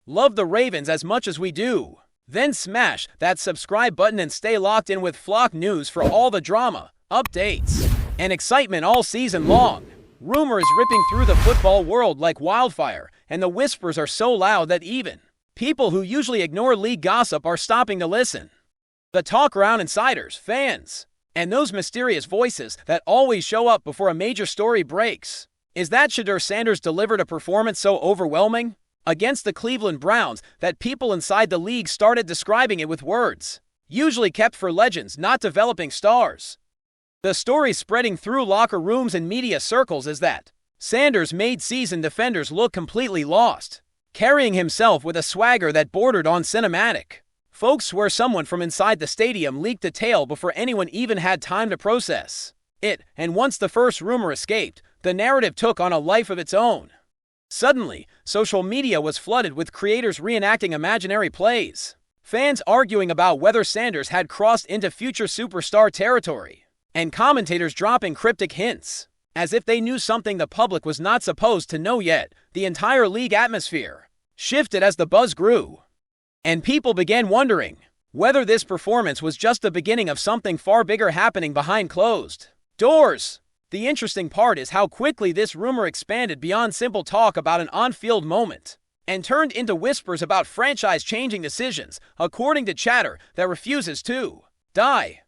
love the Ravens as much as we do, then smash that subscribe button and stay locked in with Flock News for all the drama, updates, and excitement all season long. Rumors ripping through the football world like wildfire, and the whispers are so loud that even people who usually ignore league gossip are stopping to listen. The talk around insiders, fans, and those mysterious voices that always show up before a major story breaks. Is that Shedeur Sanders delivered a performance so overwhelming against the Cleveland Browns that people inside the league started describing it with words usually kept for legends, not developing stars? The story spreading through locker rooms and media circles is that Sanders made seasoned defenders look completely lost, carrying himself with a swagger that bordered on cinematic. Folks swear someone from inside the stadium leaked the tale before anyone even had time to process it, and once the first rumor escaped, the narrative took on a life of its own. Suddenly, social media was flooded with creators reenacting imaginary plays, fans arguing about whether Sanders had crossed into future superstar territory, and commentators dropping cryptic hints, as if they knew something the public was not supposed to know yet. The entire league atmosphere shifted as the buzz grew, and people began wondering whether this performance was just the beginning of something far bigger happening behind closed doors. The interesting part is how quickly this rumor expanded beyond simple talk about an on-field moment and turned into whispers about franchise-changing decisions, according to chatter that refuses to die.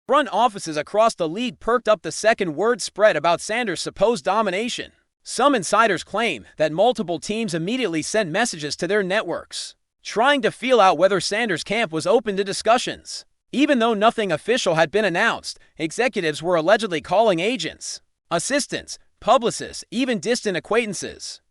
Front offices across the league perked up the second word spread about Sanders' supposed domination. Some insiders claim that multiple teams immediately sent messages to their networks, trying to feel out whether Sanders' camp was open to discussions. Even though nothing official had been announced, executives were allegedly calling agents, assistants, publicists, even distant acquaintances,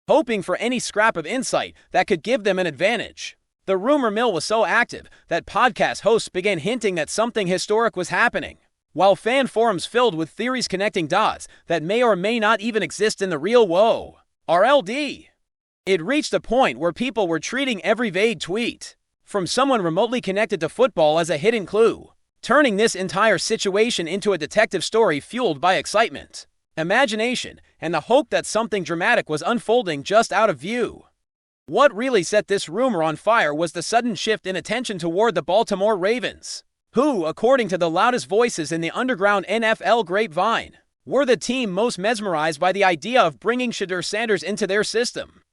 hoping for any scrap of insight that could give them an advantage. The rumor mill was so active that podcast hosts began hinting that something historic was happening, while fan forums filled with theories connecting dots that may or may not even exist in the real world. It reached a point where people were treating every vague tweet from someone remotely connected to football as a hidden clue, turning this entire situation into a detective story fueled by excitement, imagination, and the hope that something dramatic was unfolding just out of view. What really set this rumor on fire was the sudden shift in attention toward the Baltimore Ravens, who, according to the loudest voices in the underground NFL grapevine, were the team most mesmerized by the idea of bringing Shedeur Sanders into their system.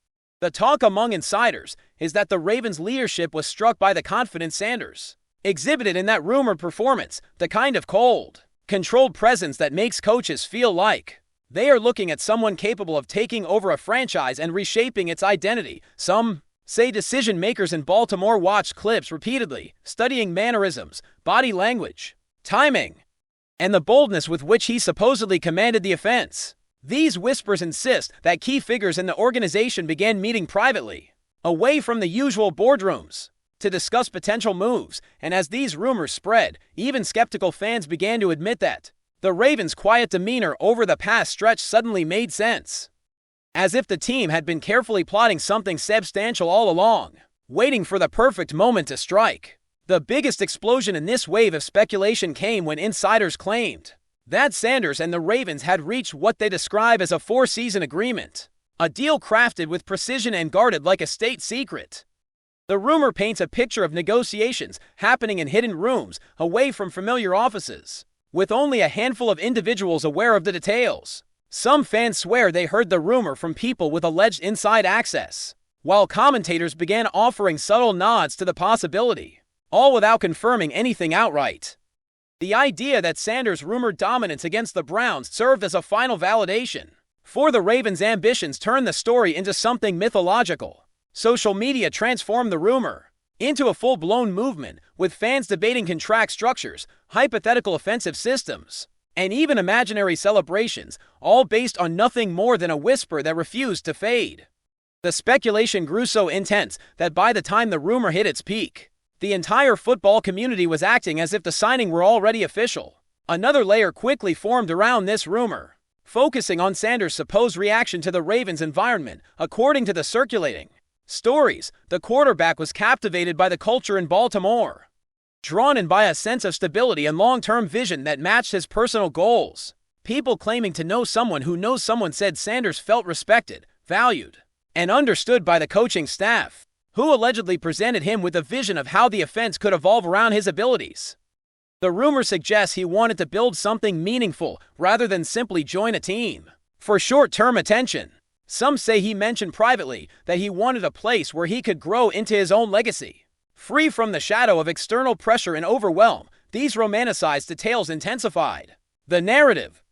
The talk among insiders is that the Ravens' leadership was struck by the confidence Sanders exhibited in that rumored performance, the kind of cold, controlled presence that makes coaches feel like they are looking at someone capable of taking over a franchise and reshaping its identity. Some say decision makers in Baltimore watched clips repeatedly, studying mannerisms, body language, timing, and the boldness with which he supposedly commanded the offense. These whispers insist that key figures in the organization began meeting privately, away from the usual boardrooms, to discuss potential moves, and as these rumors spread, even skeptical fans began to admit that the Ravens' quiet demeanor over the past stretch suddenly made sense, as if the team had been carefully plotting something substantial all along, waiting for the perfect moment to strike. The biggest explosion in this wave of speculation came when insiders claimed that Sanders and the Ravens had reached what they describe as a 4-season agreement, a deal crafted with precision and guarded like a state secret. The rumor paints a picture of negotiations happening in hidden rooms, away from familiar offices, with only a handful of individuals aware of the details. Some fans swear they heard the rumor from people with alleged inside access, while commentators began offering subtle nods to the possibility, all without confirming anything outright. The idea that Sanders' rumored dominance against the Browns served as a final validation for the Ravens' ambitions turned the story into something mythological. Social media transformed the rumor into a full-blown movement, with fans debating contract structures, hypothetical offensive systems, and even imaginary celebrations, all based on nothing more than a whisper that refused to fade. The speculation grew so intense that by the time the rumor hit its peak, the entire football community was acting as if the signing were already official. Another layer quickly formed around this rumor, focusing on Sanders' supposed reaction to the Ravens' environment. According to the circulating stories, the quarterback was captivated by the culture in Baltimore, drawn in by a sense of stability and long-term vision that matched his personal goals. People claiming to know someone who knows someone said Sanders felt respected, valued, and understood by the coaching staff. who allegedly presented him with a vision of how the offense could evolve around his abilities. The rumor suggests he wanted to build something meaningful rather than simply join a team for short-term attention. Some say he mentioned privately that he wanted a place where he could grow into his own legacy, free from the shadow of external pressure and overwhelm. These romanticized details intensified the narrative,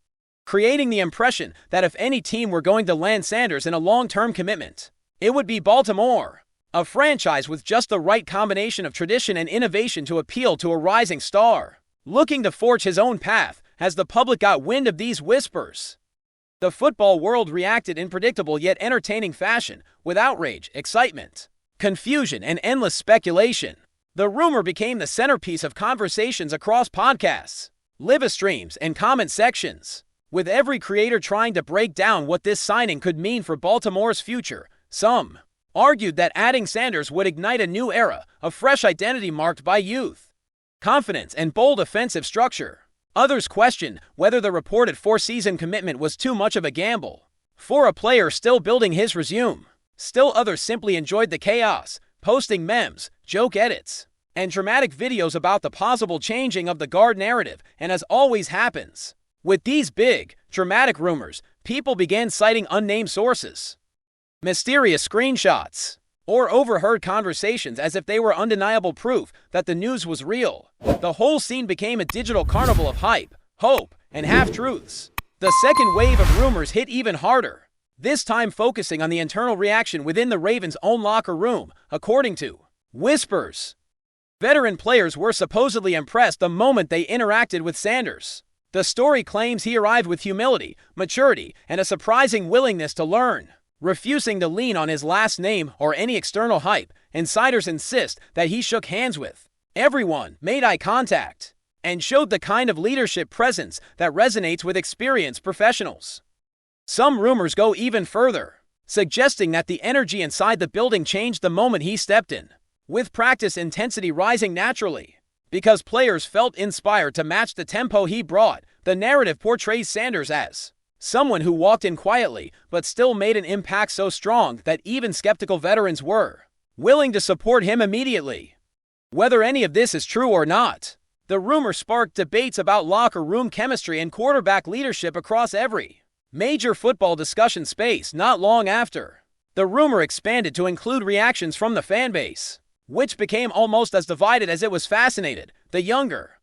creating the impression that if any team were going to land Sanders in a long-term commitment, it would be Baltimore, a franchise with just the right combination of tradition and innovation to appeal to a rising star looking to forge his own path. As the public got wind of these whispers, the football world reacted in predictable yet entertaining fashion, with outrage, excitement, confusion, and endless speculation. The rumor became the centerpiece of conversations across podcasts, live streams, and comment sections, with every creator trying to break down what this signing could mean for Baltimore's future. Some argued that adding Sanders would ignite a new era, a fresh identity marked by youth, confidence, and bold offensive structure. Others questioned whether the reported 4-season commitment was too much of a gamble for a player still building his resume. Still others simply enjoyed the chaos, posting memes, joke edits, and dramatic videos about the possible changing of the guard narrative. And as always happens with these big, dramatic rumors, people began citing unnamed sources, mysterious screenshots, or overheard conversations as if they were undeniable proof that the news was real. The whole scene became a digital carnival of hype, hope, and half-truths. The second wave of rumors hit even harder, this time focusing on the internal reaction within the Ravens' own locker room. According to whispers, veteran players were supposedly impressed the moment they interacted with Sanders. The story claims he arrived with humility, maturity, and a surprising willingness to learn, refusing to lean on his last name or any external hype. Insiders insist that he shook hands with everyone, made eye contact, and showed the kind of leadership presence that resonates with experienced professionals. Some rumors go even further, suggesting that the energy inside the building changed the moment he stepped in, with practice intensity rising naturally, because players felt inspired to match the tempo he brought. The narrative portrays Sanders as someone who walked in quietly but still made an impact so strong that even skeptical veterans were willing to support him immediately. Whether any of this is true or not, the rumor sparked debates about locker room chemistry and quarterback leadership across every major football discussion space. Not long after, the rumor expanded to include reactions from the fan base, which became almost as divided as it was fascinated. The younger,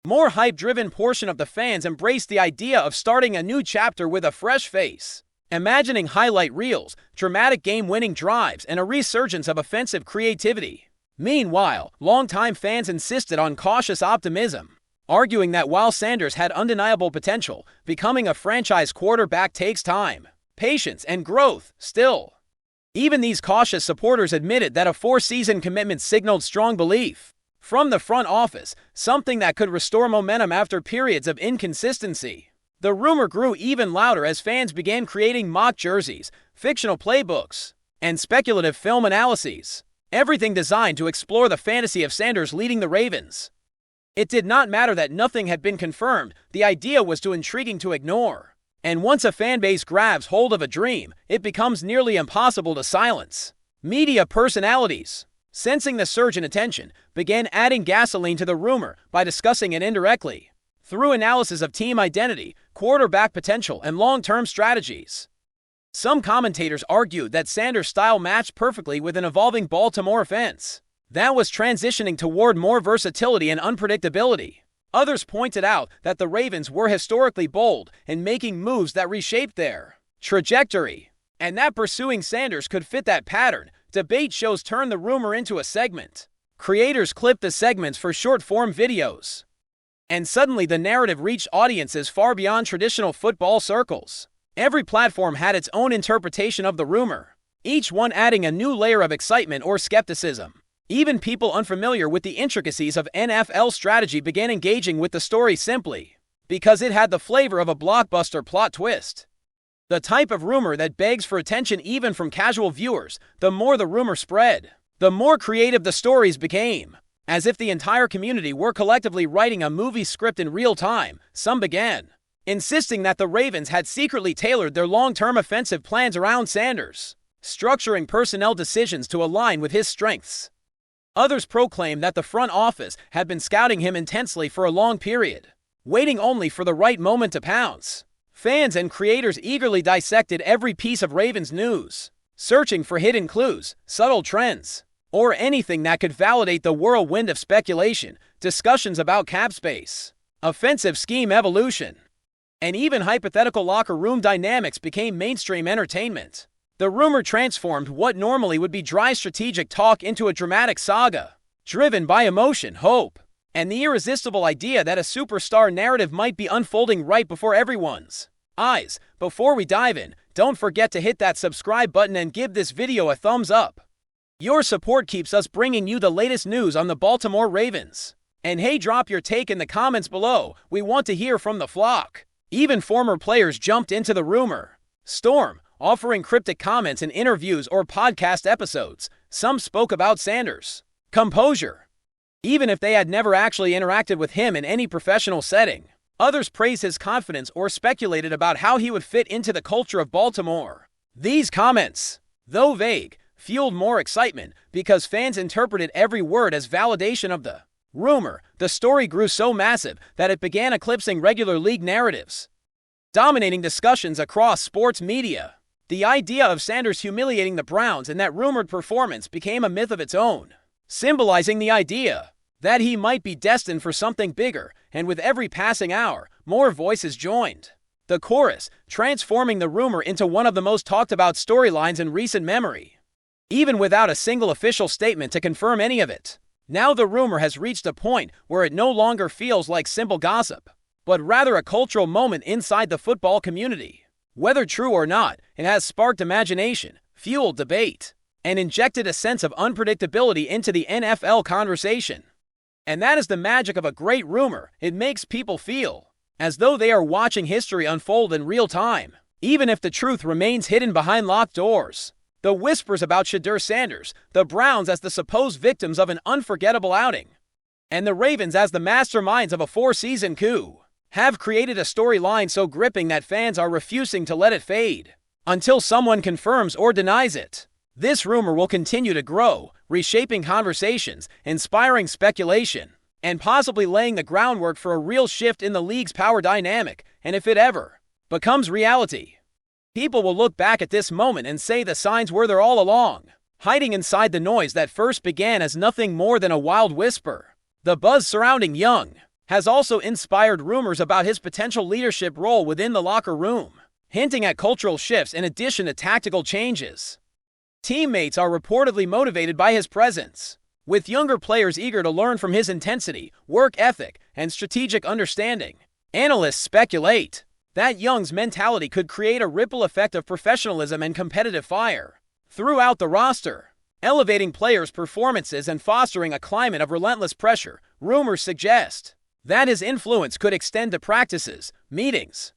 more hype-driven portion of the fans embraced the idea of starting a new chapter with a fresh face, imagining highlight reels, dramatic game-winning drives, and a resurgence of offensive creativity. Meanwhile, longtime fans insisted on cautious optimism, arguing that while Sanders had undeniable potential, becoming a franchise quarterback takes time, patience, and growth. Still, even these cautious supporters admitted that a 4-season commitment signaled strong belief from the front office, something that could restore momentum after periods of inconsistency. The rumor grew even louder as fans began creating mock jerseys, fictional playbooks, and speculative film analyses, everything designed to explore the fantasy of Sanders leading the Ravens. It did not matter that nothing had been confirmed, the idea was too intriguing to ignore. And once a fan base grabs hold of a dream, it becomes nearly impossible to silence. Media personalities, sensing the surge in attention, began adding gasoline to the rumor by discussing it indirectly, through analysis of team identity, quarterback potential, and long-term strategies. Some commentators argued that Sanders' style matched perfectly with an evolving Baltimore offense that was transitioning toward more versatility and unpredictability. Others pointed out that the Ravens were historically bold in making moves that reshaped their trajectory, and that pursuing Sanders could fit that pattern. Debate shows turned the rumor into a segment. Creators clipped the segments for short-form videos, and suddenly the narrative reached audiences far beyond traditional football circles. Every platform had its own interpretation of the rumor, each one adding a new layer of excitement or skepticism. Even people unfamiliar with the intricacies of NFL strategy began engaging with the story simply because it had the flavor of a blockbuster plot twist. The type of rumor that begs for attention even from casual viewers. The more the rumor spread, the more creative the stories became, as if the entire community were collectively writing a movie script in real time. Some began insisting that the Ravens had secretly tailored their long-term offensive plans around Sanders, structuring personnel decisions to align with his strengths. Others proclaim that the front office had been scouting him intensely for a long period, waiting only for the right moment to pounce. Fans and creators eagerly dissected every piece of Ravens news, searching for hidden clues, subtle trends, or anything that could validate the whirlwind of speculation, discussions about cap space, offensive scheme evolution, and even hypothetical locker room dynamics became mainstream entertainment. The rumor transformed what normally would be dry strategic talk into a dramatic saga, driven by emotion, hope, and the irresistible idea that a superstar narrative might be unfolding right before everyone's eyes. Before we dive in, don't forget to hit that subscribe button and give this video a thumbs up. Your support keeps us bringing you the latest news on the Baltimore Ravens. And hey, drop your take in the comments below. We want to hear from the flock. Even former players jumped into the rumor storm, offering cryptic comments in interviews or podcast episodes. Some spoke about Sanders' composure, even if they had never actually interacted with him in any professional setting. Others praised his confidence or speculated about how he would fit into the culture of Baltimore. These comments, though vague, fueled more excitement because fans interpreted every word as validation of the rumor. The story grew so massive that it began eclipsing regular league narratives, dominating discussions across sports media. The idea of Sanders humiliating the Browns in that rumored performance became a myth of its own, symbolizing the idea that he might be destined for something bigger, and with every passing hour, more voices joined the chorus, transforming the rumor into one of the most talked about storylines in recent memory. Even without a single official statement to confirm any of it, now the rumor has reached a point where it no longer feels like simple gossip, but rather a cultural moment inside the football community. Whether true or not, it has sparked imagination, fueled debate, and injected a sense of unpredictability into the NFL conversation. And that is the magic of a great rumor. It makes people feel as though they are watching history unfold in real time, even if the truth remains hidden behind locked doors. The whispers about Shedeur Sanders, the Browns as the supposed victims of an unforgettable outing, and the Ravens as the masterminds of a four-season coup, have created a storyline so gripping that fans are refusing to let it fade until someone confirms or denies it. This rumor will continue to grow, reshaping conversations, inspiring speculation, and possibly laying the groundwork for a real shift in the league's power dynamic. And if it ever becomes reality, people will look back at this moment and say the signs were there all along, hiding inside the noise that first began as nothing more than a wild whisper. The buzz surrounding Young has also inspired rumors about his potential leadership role within the locker room, hinting at cultural shifts in addition to tactical changes. Teammates are reportedly motivated by his presence, with younger players eager to learn from his intensity, work ethic, and strategic understanding. Analysts speculate that Young's mentality could create a ripple effect of professionalism and competitive fire throughout the roster, elevating players' performances and fostering a climate of relentless pressure. Rumors suggest that his influence could extend to practices, meetings,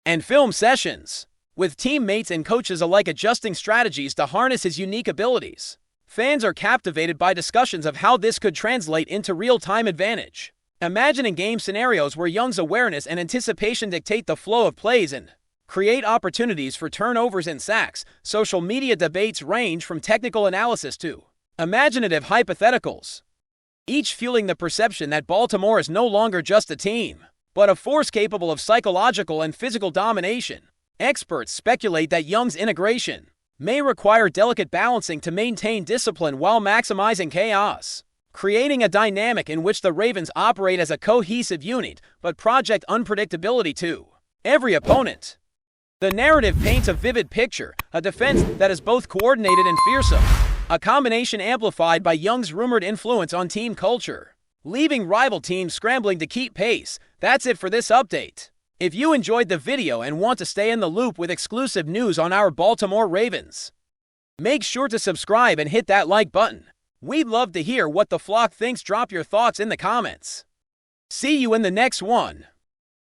and film sessions, with teammates and coaches alike adjusting strategies to harness his unique abilities. Fans are captivated by discussions of how this could translate into real-time advantage. Imagining game scenarios where Young's awareness and anticipation dictate the flow of plays and create opportunities for turnovers and sacks. Social media debates range from technical analysis to imaginative hypotheticals, each fueling the perception that Baltimore is no longer just a team, but a force capable of psychological and physical domination. Experts speculate that Young's integration may require delicate balancing to maintain discipline while maximizing chaos, creating a dynamic in which the Ravens operate as a cohesive unit but project unpredictability to every opponent. The narrative paints a vivid picture, a defense that is both coordinated and fearsome, a combination amplified by Young's rumored influence on team culture, leaving rival teams scrambling to keep pace. That's it for this update. If you enjoyed the video and want to stay in the loop with exclusive news on our Baltimore Ravens, make sure to subscribe and hit that like button. We'd love to hear what the flock thinks. Drop your thoughts in the comments. See you in the next one.